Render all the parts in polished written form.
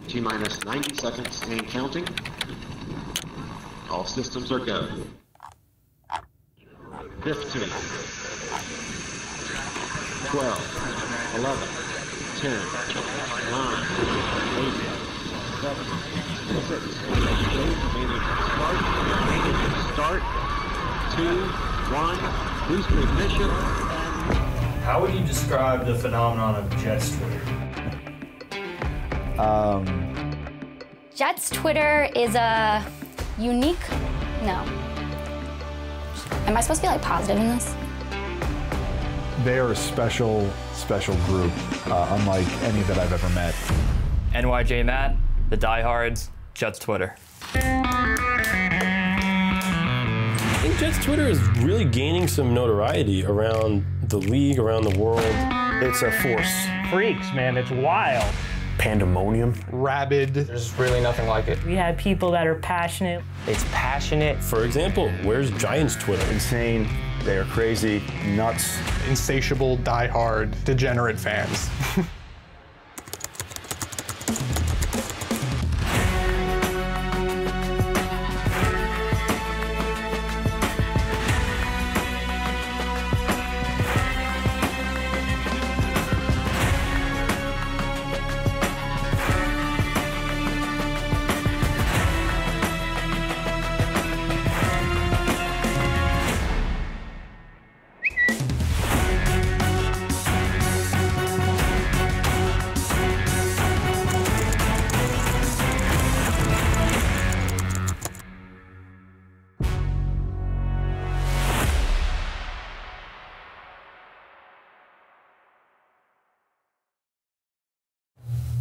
T-minus 90 seconds and counting. All systems are go. 15, 12, 11, 10, 9, 8, 7, 6, 5, start, 2, 1, booster ignition. How would you describe the phenomenon of Jets Twitter? Jets Twitter is a unique, no. Am I supposed to be like positive in this? They are a special group, unlike any that I've ever met. NYJ Matt, the Diehards, Jets Twitter. I think Jets Twitter is really gaining some notoriety around the league, around the world. It's a force. Freaks, man, it's wild. Pandemonium. Rabid. There's really nothing like it. We have people that are passionate. It's passionate. For example, where's Giants Twitter? Insane, they are crazy, nuts. Insatiable, diehard, degenerate fans.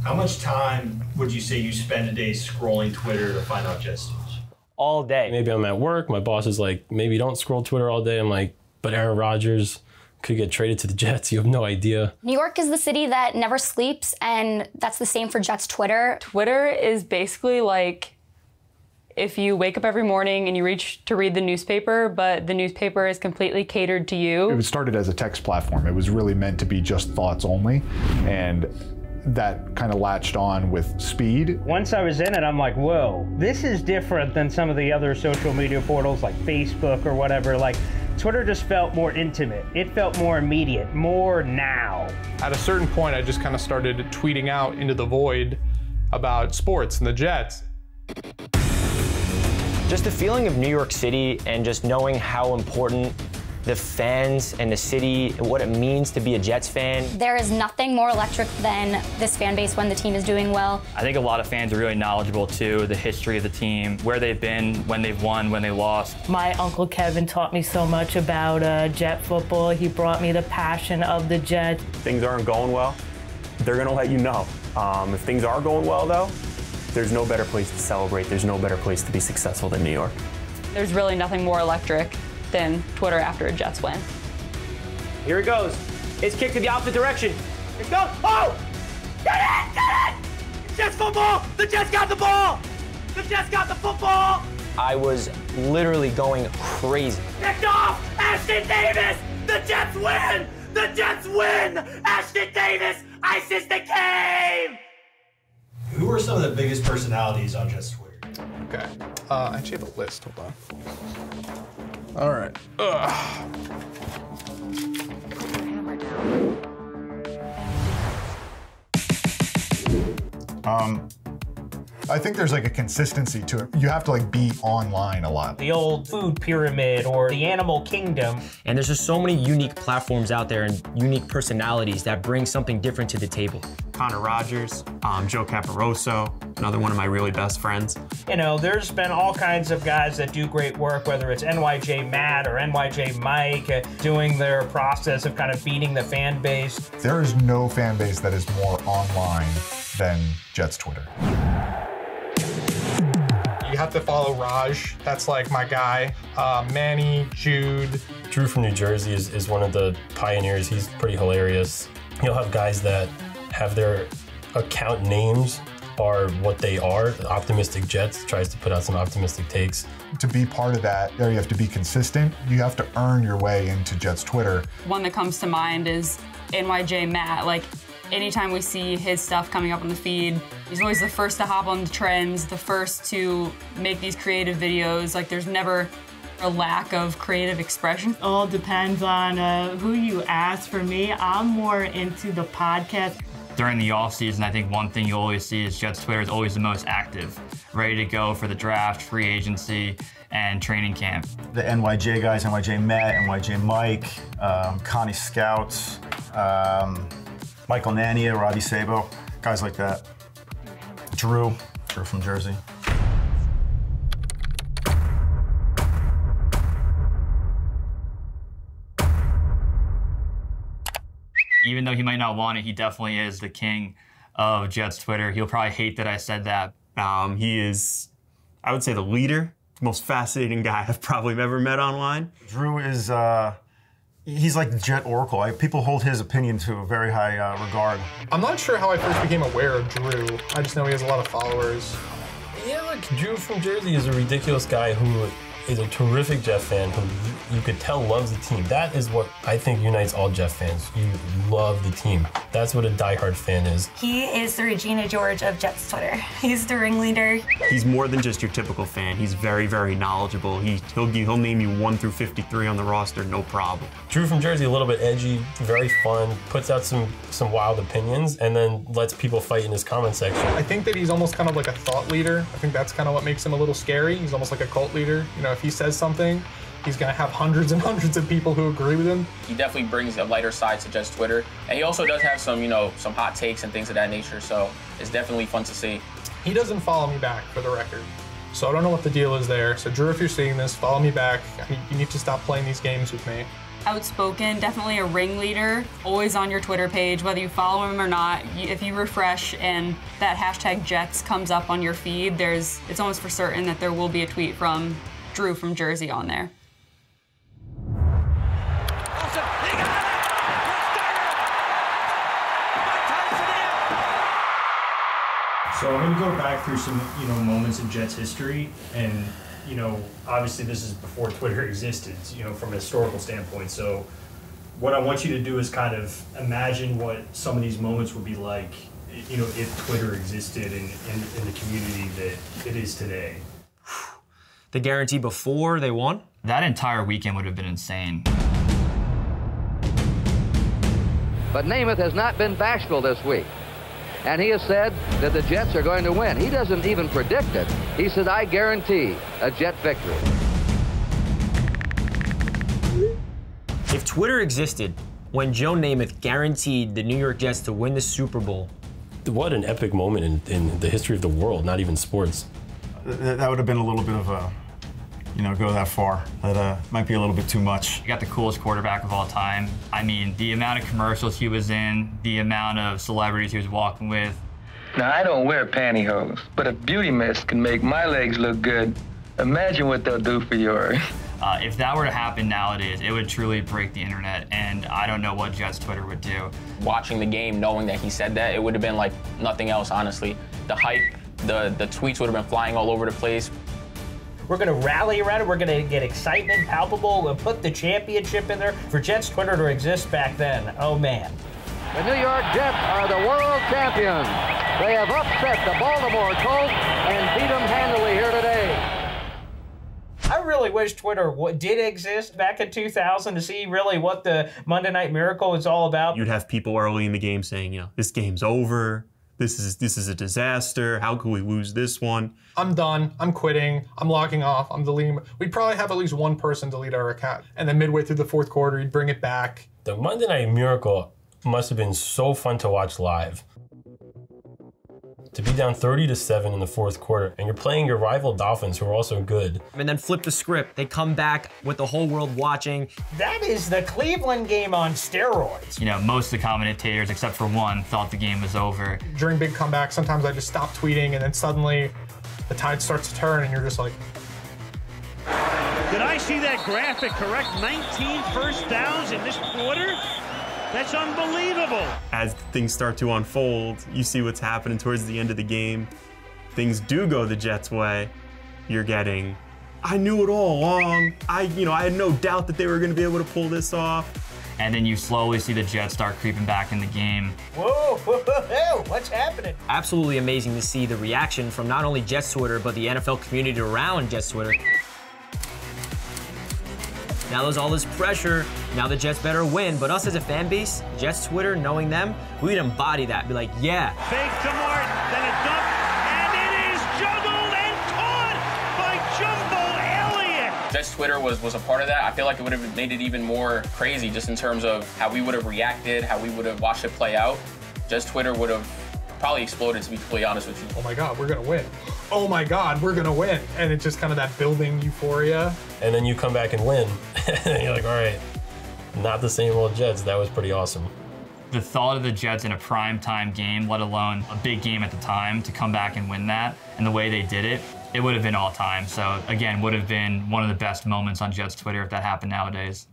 How much time would you say you spend a day scrolling Twitter to find out Jets news? All day. Maybe I'm at work, my boss is like, maybe don't scroll Twitter all day. I'm like, but Aaron Rodgers could get traded to the Jets, you have no idea. New York is the city that never sleeps, and that's the same for Jets Twitter. Twitter is basically like if you wake up every morning and you reach to read the newspaper, but the newspaper is completely catered to you. It was started as a text platform. It was really meant to be just thoughts only, and that kind of latched on with speed. Once I was in it, I'm like, whoa, this is different than some of the other social media portals like Facebook or whatever. Like, Twitter just felt more intimate. It felt more immediate, more now. At a certain point, I just kind of started tweeting out into the void about sports and the Jets. Just the feeling of New York City and just knowing how important the fans and the city, what it means to be a Jets fan. There is nothing more electric than this fan base when the team is doing well. I think a lot of fans are really knowledgeable too, the history of the team, where they've been, when they've won, when they lost. My Uncle Kevin taught me so much about Jet football. He brought me the passion of the Jets. Things aren't going well, they're gonna let you know. If things are going well though, there's no better place to celebrate, there's no better place to be successful than New York. There's really nothing more electric than Twitter after a Jets win. Here it goes. It's kicked in the opposite direction. Here it goes. Oh! Get it! Get it! Jets football! The Jets got the ball! The Jets got the football! I was literally going crazy. Picked off! Ashton Davis! The Jets win! The Jets win! Ashton Davis ices the game! Who are some of the biggest personalities on Jets Twitter? Okay, I actually have a list, hold on. All right. I think there's like a consistency to it. You have to like be online a lot. The old food pyramid or the animal kingdom. And there's just so many unique platforms out there and unique personalities that bring something different to the table. Connor Rogers, Joe Caparoso, another one of my really best friends. You know, there's been all kinds of guys that do great work, whether it's NYJ Matt or NYJ Mike, doing their process of kind of beating the fan base. There is no fan base that is more online than Jets Twitter. You have to follow Raj. That's like my guy. Manny, Jude. Drew from New Jersey is one of the pioneers. He's pretty hilarious. You'll have guys that have their account names are what they are. Optimistic Jets tries to put out some optimistic takes. To be part of that, there you have to be consistent. You have to earn your way into Jets Twitter. One that comes to mind is NYJ Matt. Like, Anytime we see his stuff coming up on the feed, he's always the first to hop on the trends, the first to make these creative videos. Like, there's never a lack of creative expression. All depends on who you ask. For me, I'm more into the podcast. During the offseason, I think one thing you always see is Jets Twitter is always the most active, ready to go for the draft, free agency, and training camp. The NYJ guys, NYJ Matt, NYJ Mike, Connie Scouts, Michael Nania, Robbie Sabo, guys like that. Drew from Jersey. Even though he might not want it, he definitely is the king of Jets Twitter. He'll probably hate that I said that. He is, I would say, the leader, the most fascinating guy I've probably ever met online. Drew is, he's like the Jet Oracle. People hold his opinion to a very high regard. I'm not sure how I first became aware of Drew. I just know he has a lot of followers. Yeah, look, Drew from Jersey is a ridiculous guy who is a terrific Jet fan who you could tell loves the team. That is what I think unites all Jet fans. You love the team. That's what a diehard fan is. He is the Regina George of Jets Twitter. He's the ringleader. He's more than just your typical fan. He's very, very knowledgeable. He'll name you 1 through 53 on the roster, no problem. Drew from Jersey, a little bit edgy, very fun, puts out some wild opinions, and then lets people fight in his comment section. I think that he's almost kind of like a thought leader. I think that's kind of what makes him a little scary. He's almost like a cult leader. You know, if he says something, he's going to have hundreds and hundreds of people who agree with him. He definitely brings a lighter side to Jets Twitter. And he also does have some, some hot takes and things of that nature. So it's definitely fun to see. He doesn't follow me back, for the record. So I don't know what the deal is there. So Drew, if you're seeing this, follow me back. You need to stop playing these games with me. Outspoken, definitely a ringleader, always on your Twitter page, whether you follow him or not. If you refresh and that hashtag Jets comes up on your feed, it's almost for certain that there will be a tweet from Drew from Jersey on there. So I'm going to go back through some, moments in Jets history, and, obviously this is before Twitter existed, from a historical standpoint. So what I want you to do is kind of imagine what some of these moments would be like, if Twitter existed in the community that it is today. The guarantee before they won? That entire weekend would have been insane. But Namath has not been bashful this week. And he has said that the Jets are going to win. He doesn't even predict it. He said, I guarantee a Jet victory. If Twitter existed when Joe Namath guaranteed the New York Jets to win the Super Bowl. What an epic moment in the history of the world, not even sports. That would have been a little bit of a, go that far. That might be a little bit too much. You got the coolest quarterback of all time. I mean, the amount of commercials he was in, the amount of celebrities he was walking with. Now, I don't wear pantyhose, but if beauty mist can make my legs look good, imagine what they'll do for yours. If that were to happen nowadays, it would truly break the internet, and I don't know what Jets Twitter would do. Watching the game, knowing that he said that, it would have been like nothing else, honestly. The hype, the tweets would have been flying all over the place. We're going to rally around it. We're going to get excitement, palpable. We'll put the championship in there. For Jets Twitter to exist back then, oh man. The New York Jets are the world champions. They have upset the Baltimore Colts and beat them handily here today. I really wish Twitter did exist back in 2000 to see really what the Monday Night Miracle is all about. You'd have people early in the game saying, this game's over. This is a disaster. How could we lose this one? I'm done. I'm quitting. I'm logging off. I'm deleting. We'd probably have at least one person delete our account. And then midway through the fourth quarter, he'd bring it back. The Monday Night Miracle must have been so fun to watch live. To be down 30-7 in the fourth quarter, and you're playing your rival Dolphins, who are also good. And then flip the script. They come back with the whole world watching. That is the Cleveland game on steroids. Most of the commentators, except for one, thought the game was over. During big comebacks, sometimes I just stop tweeting, and then suddenly the tide starts to turn, and you're just like... Did I see that graphic correct? 19 first downs in this quarter? That's unbelievable. As things start to unfold, you see what's happening towards the end of the game. Things do go the Jets' way. You're getting, I knew it all along. I had no doubt that they were going to be able to pull this off. And then you slowly see the Jets start creeping back in the game. Whoa, What's happening? Absolutely amazing to see the reaction from not only Jets Twitter, but the NFL community around Jets Twitter. Now there's all this pressure. Now the Jets better win. But us as a fan base, Jets Twitter, knowing them, we'd embody that. Be like, yeah. Fake to Martin, then a dump, and it is juggled and caught by Jumbo Elliott. Jets Twitter was a part of that. I feel like it would have made it even more crazy just in terms of how we would have reacted, how we would have watched it play out. Jets Twitter would have probably exploded, to be completely honest with you. Oh my God, we're gonna win. Oh my God, we're gonna win. And it's just kind of that building euphoria. And then you come back and win. And you're like, all right, not the same old Jets. That was pretty awesome. The thought of the Jets in a primetime game, let alone a big game at the time, to come back and win that, and the way they did it, it would have been all time. So again, would have been one of the best moments on Jets Twitter if that happened nowadays.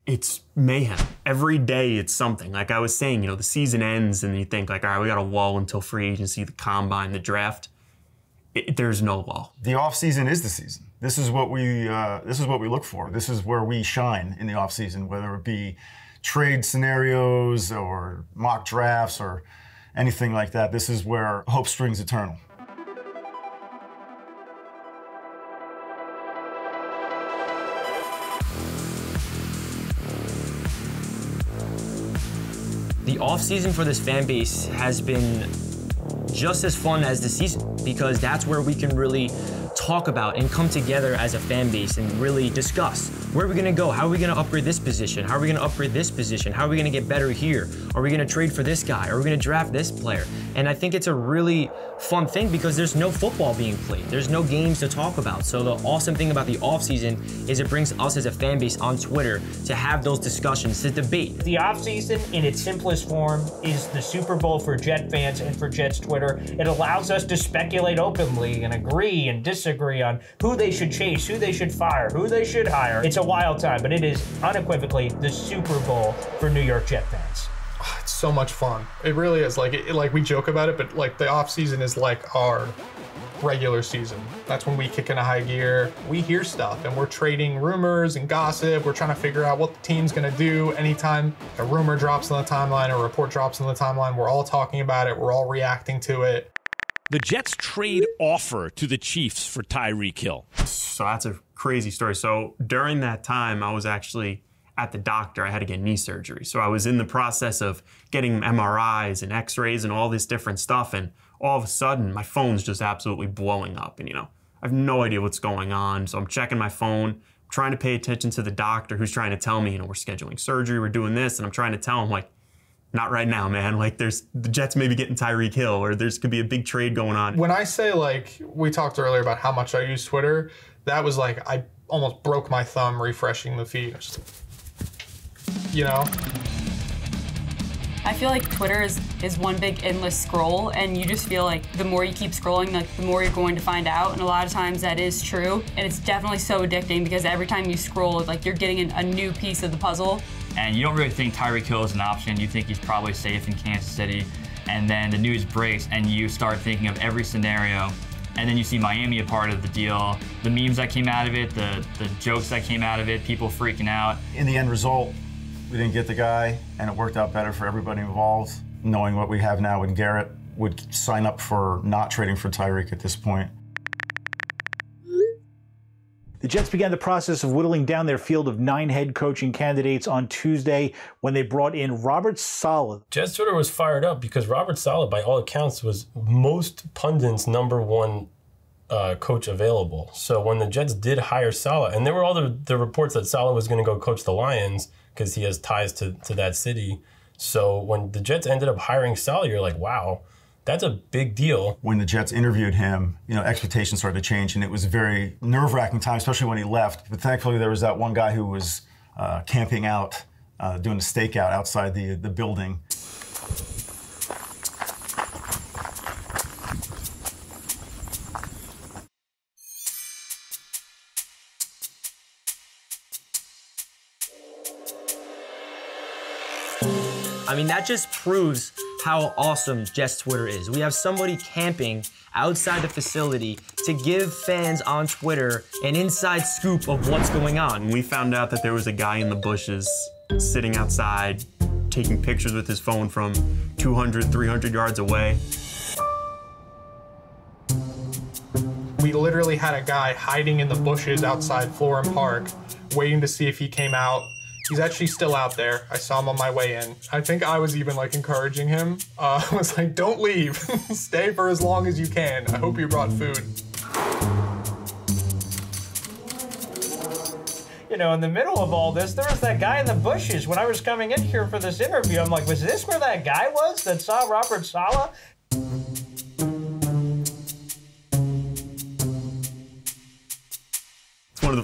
It's mayhem. Every day it's something. Like I was saying, you know, the season ends and you think like, all right, we got a lull until free agency, the combine, the draft. There's no lull. The off season is the season. This is what we look for. This is where we shine in the off season, whether it be trade scenarios or mock drafts or anything like that. This is where hope springs eternal. The offseason for this fan base has been just as fun as the season, because that's where we can really talk about and come together as a fan base and really discuss where are we going to go, how are we going to upgrade this position, how are we going to upgrade this position, how are we going to get better here, are we going to trade for this guy, are we going to draft this player. And I think it's a really fun thing because there's no football being played, there's no games to talk about. So the awesome thing about the offseason is it brings us as a fan base on Twitter to have those discussions, to debate. The offseason in its simplest form is the Super Bowl for Jet fans and for Jets Twitter. It allows us to speculate openly and agree and disagree on who they should chase, who they should fire, who they should hire. It's a wild time, but it is unequivocally the Super Bowl for New York Jet fans. It's so much fun. It really is. Like we joke about it, but like the off season is like our regular season. That's when we kick into high gear. We hear stuff and we're trading rumors and gossip. We're trying to figure out what the team's gonna do. Anytime a rumor drops on the timeline, a report drops on the timeline, we're all talking about it. We're all reacting to it. The Jets trade offer to the Chiefs for Tyreek Hill. So that's a crazy story. So during that time, I was actually at the doctor. I had to get knee surgery. So I was in the process of getting MRIs and x-rays and all this different stuff. And all of a sudden, my phone's just absolutely blowing up. And, you know, I have no idea what's going on. So I'm checking my phone, trying to pay attention to the doctor who's trying to tell me, you know, we're scheduling surgery, we're doing this. And I'm trying to tell him, like, not right now, man. Like, the Jets may be getting Tyreek Hill, or could be a big trade going on. When I say, like, we talked earlier about how much I use Twitter, that was like, I almost broke my thumb refreshing the feed. You know? I feel like Twitter is one big endless scroll, and you just feel like the more you keep scrolling, like the more you're going to find out, and a lot of times that is true. And it's definitely so addicting because every time you scroll, like you're getting a new piece of the puzzle. And you don't really think Tyreek Hill is an option. You think he's probably safe in Kansas City. And then the news breaks and you start thinking of every scenario. And then you see Miami a part of the deal. The memes that came out of it, the jokes that came out of it, people freaking out. In the end result, we didn't get the guy, and it worked out better for everybody involved. Knowing what we have now, and Garrett would sign up for not trading for Tyreek at this point. The Jets began the process of whittling down their field of 9 head coaching candidates on Tuesday when they brought in Robert Saleh. Jets Twitter was fired up because Robert Saleh, by all accounts, was most pundits' #1 coach available. So when the Jets did hire Saleh, and there were all the reports that Saleh was going to go coach the Lions because he has ties to that city. So when the Jets ended up hiring Saleh, you're like, wow, that's a big deal. When the Jets interviewed him, you know, expectations started to change, and it was a very nerve-wracking time, especially when he left. But thankfully, there was that one guy who was camping out, doing a stakeout outside the building. I mean, that just proves how awesome Jets Twitter is. We have somebody camping outside the facility to give fans on Twitter an inside scoop of what's going on. We found out that there was a guy in the bushes sitting outside taking pictures with his phone from 200, 300 yards away. We literally had a guy hiding in the bushes outside Florham Park, waiting to see if he came out. He's actually still out there. I saw him on my way in. I think I was even like encouraging him. I was like, don't leave. Stay for as long as you can. I hope you brought food. You know, in the middle of all this, there was that guy in the bushes. When I was coming in here for this interview, I'm like, was this where that guy was that saw Robert Saleh?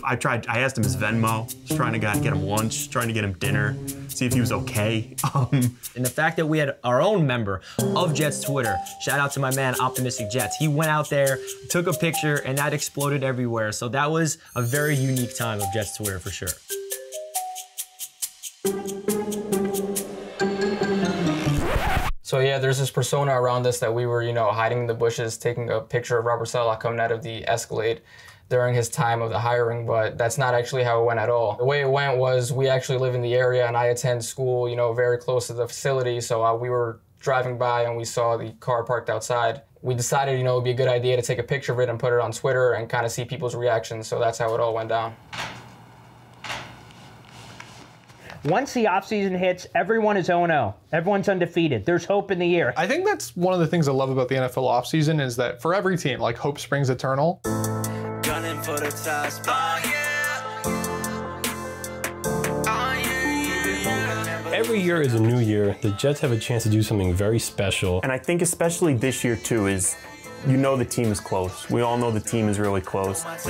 I asked him his Venmo, just trying to get him lunch, trying to get him dinner, see if he was okay. And the fact that we had our own member of Jets Twitter, shout out to my man Optimistic Jets, he went out there, took a picture, and that exploded everywhere. So that was a very unique time of Jets Twitter for sure. So yeah, there's this persona around us that we were, you know, hiding in the bushes, taking a picture of Robert Saleh coming out of the Escalade during his time of the hiring, but that's not actually how it went at all. The way it went was we actually live in the area and I attend school, you know, very close to the facility, so we were driving by and we saw the car parked outside. We decided, you know, it would be a good idea to take a picture of it and put it on Twitter and kind of see people's reactions, so that's how it all went down. Once the offseason hits, everyone is 0-0. Everyone's undefeated. There's hope in the air. I think that's one of the things I love about the NFL offseason is that for every team, like, hope springs eternal. Gunning for the top spot. Every year is a new year. The Jets have a chance to do something very special. And I think especially this year too is, you know, the team is close. We all know the team is really close. The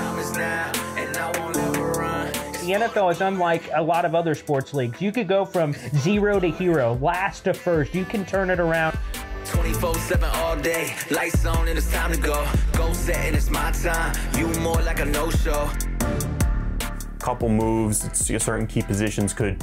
NFL is unlike a lot of other sports leagues. You could go from 0 to hero, last to first. You can turn it around. 24/7 all day, lights on and it's time to go. Go set and it's my time. You more like a no-show. Couple moves, certain key positions could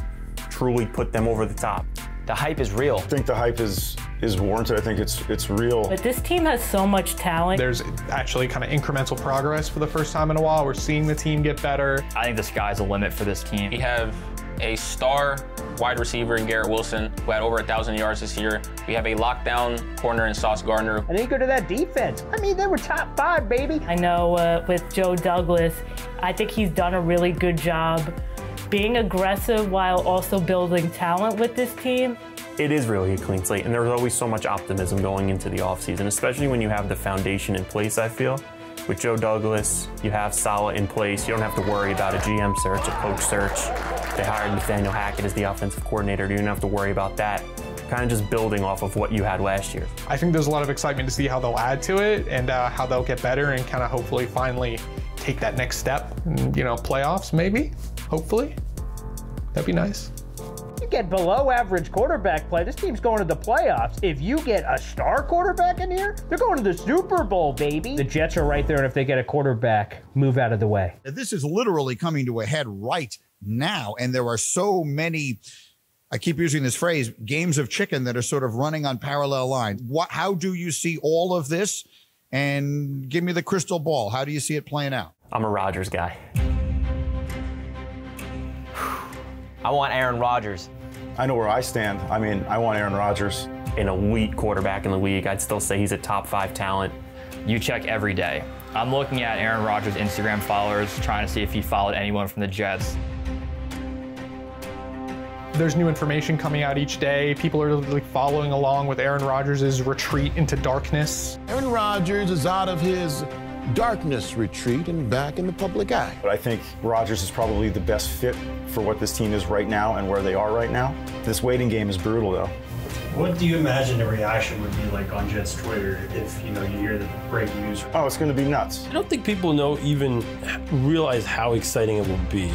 truly put them over the top. The hype is real. I think the hype is warranted. I think it's real. But this team has so much talent. There's actually kind of incremental progress for the first time in a while. We're seeing the team get better. I think the sky's the limit for this team. We have a star wide receiver in Garrett Wilson, who had over 1,000 yards this year. We have a lockdown corner in Sauce Gardner. And then you go to that defense. I mean, they were top 5, baby. I know with Joe Douglas, I think he's done a really good job being aggressive while also building talent with this team. It is really a clean slate, and there's always so much optimism going into the offseason, especially when you have the foundation in place, I feel. With Joe Douglas, you have Saleh in place. You don't have to worry about a GM search, a coach search. They hired Nathaniel Hackett as the offensive coordinator. You don't have to worry about that. Kind of just building off of what you had last year. I think there's a lot of excitement to see how they'll add to it and how they'll get better and kind of hopefully finally take that next step. You know, playoffs maybe, hopefully. That'd be nice. You get below average quarterback play, this team's going to the playoffs. If you get a star quarterback in here, they're going to the Super Bowl, baby. The Jets are right there, and if they get a quarterback, move out of the way. This is literally coming to a head right now, and there are so many, I keep using this phrase, games of chicken that are sort of running on parallel lines. How do you see all of this? And give me the crystal ball. How do you see it playing out? I'm a Rodgers guy. I want Aaron Rodgers. I know where I stand. I mean, I want Aaron Rodgers. An elite quarterback in the league. I'd still say he's a top 5 talent. You check every day. I'm looking at Aaron Rodgers' Instagram followers, trying to see if he followed anyone from the Jets. There's new information coming out each day. People are like following along with Aaron Rodgers' retreat into darkness. Aaron Rodgers is out of his darkness retreat and back in the public eye. But I think Rodgers is probably the best fit for what this team is right now and where they are right now. This waiting game is brutal, though. What do you imagine the reaction would be like on Jets Twitter if, you know, you hear the break news? Oh, it's going to be nuts. I don't think people even realize how exciting it will be.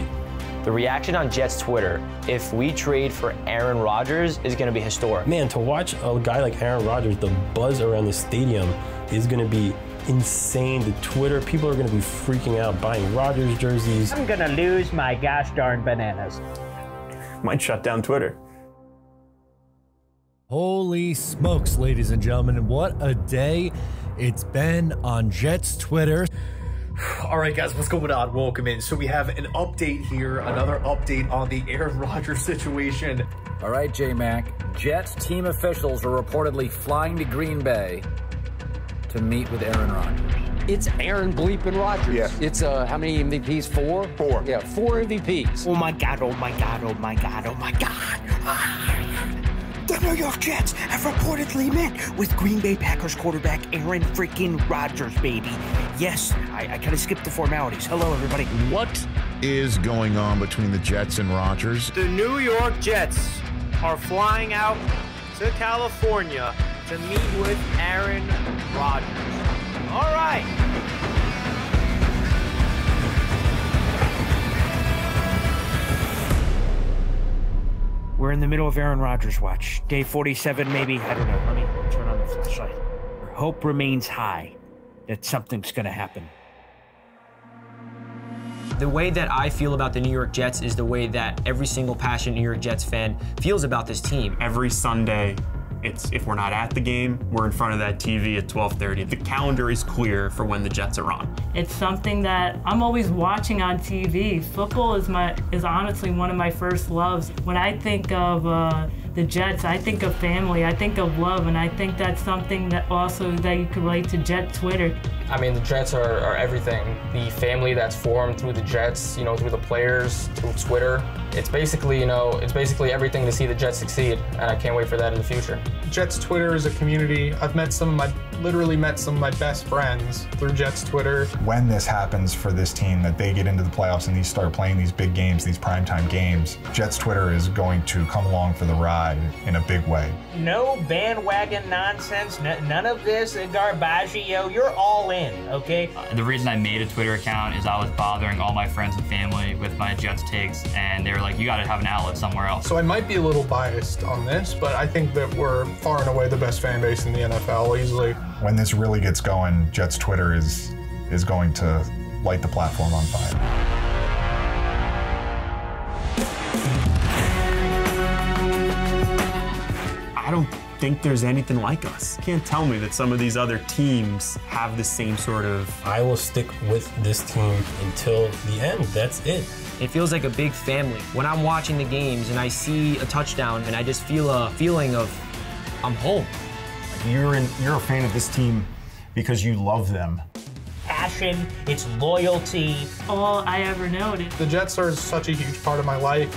The reaction on Jets Twitter, if we trade for Aaron Rodgers, is going to be historic. Man, to watch a guy like Aaron Rodgers, the buzz around the stadium is going to be insane. The Twitter, people are going to be freaking out, buying Rodgers jerseys. I'm going to lose my gosh darn bananas. Might shut down Twitter. Holy smokes, ladies and gentlemen, what a day it's been on Jets Twitter. All right, guys, what's going on? Welcome in. So we have an update here, another update on the Aaron Rodgers situation. All right, J-Mac. Jets team officials are reportedly flying to Green Bay to meet with Aaron Rodgers. It's Aaron bleeping Rodgers. Yes. It's how many MVPs? 4? 4. Yeah, 4 MVPs. Oh my God, oh my God, oh my God, oh my God. The New York Jets have reportedly met with Green Bay Packers quarterback Aaron freaking Rodgers, baby. Yes, I kind of skipped the formalities. Hello, everybody. What is going on between the Jets and Rodgers? The New York Jets are flying out to California to meet with Aaron Rodgers. All right. We're in the middle of Aaron Rodgers watch. Day 47, maybe. I don't know. Let me turn on the flashlight. Hope remains high that something's going to happen. The way that I feel about the New York Jets is the way that every single passionate New York Jets fan feels about this team. Every Sunday, if we're not at the game, we're in front of that TV at 12:30. The calendar is clear for when the Jets are on. It's something that I'm always watching on TV. Football is honestly one of my first loves. When I think of the Jets, I think of family, I think of love, and I think that's something that also that you could relate to Jet Twitter. I mean, the Jets are everything. The family that's formed through the Jets, you know, through the players, through Twitter. It's basically, you know, it's basically everything to see the Jets succeed, and I can't wait for that in the future. Jets Twitter is a community. I've met literally met some of my best friends through Jets Twitter. When this happens for this team, that they get into the playoffs and these start playing these big games, these primetime games, Jets Twitter is going to come along for the ride in a big way. No bandwagon nonsense, none of this garbaggio. You're all in, okay? The reason I made a Twitter account is I was bothering all my friends and family with my Jets takes, and they were like, you gotta have an outlet somewhere else. So I might be a little biased on this, but I think that we're far and away the best fan base in the NFL, easily. When this really gets going, Jets Twitter is going to light the platform on fire. I don't think there's anything like us. Can't tell me that some of these other teams have the same sort of... I will stick with this team until the end. That's it. It feels like a big family. When I'm watching the games and I see a touchdown and I just feel a feeling of I'm home. You're a fan of this team because you love them. Passion, it's loyalty. All I ever know. The Jets are such a huge part of my life.